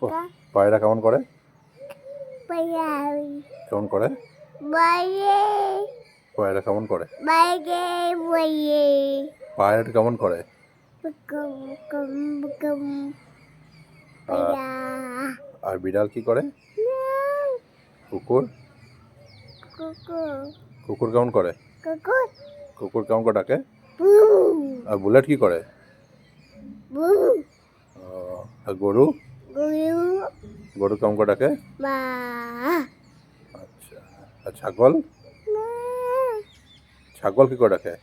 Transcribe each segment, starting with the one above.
ওহ, পায়রা কেমন করে? Bayay. কেমন করে? Bayay. পায়রা কেমন করে? Bayay. Bayay. পায়রা কেমন করে? Bukum, bukum, bukum. আর Bayay. আর বিড়াল কি করে? Meow. কুকুর Kuku. কুকুর কেমন করে? Kuku. কুকুর কেমন করে ডাকে? Boo. আর বুলেট কি করে? Boo. আর গরু Guru. গরু কেমন করে ডাকে? Ba. আচ্ছা। আর ছাগল Meow. ছাগল কি করে ডাকে?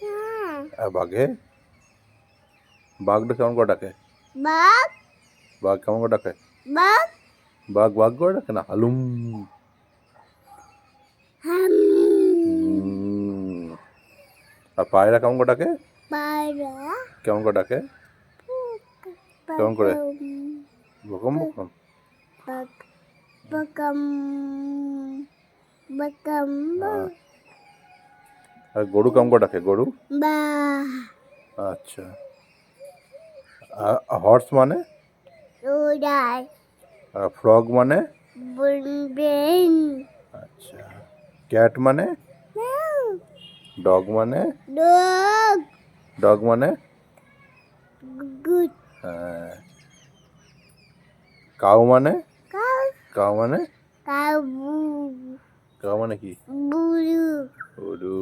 Meow. আর বাঘটা কেমন করে ডাকে? Bug. বাঘ কেমন করে ডাকে? Bug. বাঘ করে ডাকে না, হালুম। Hum. আর পায়রা কেমন করে ডাকে? Para. কেমন করে ডাকে? কেমন করে? বকম বকম। Bug. Bugum. Bugum. আর গরু কেমন করে ডাকে? গরু Ba. আচ্ছা। হর্স মানে? Udai. ফ্রগ মানে? Bunbin. আচ্ছা। ক্যাট মানে? Meow. ডগ মানে? Dog. ডগ মানে? Good. কাউ মানে? Cow. কাউ মানে? Cow. কাউ মানে কি? Bulu. গরু।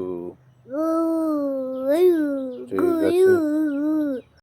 Guru. ঠিক আছে। Guru.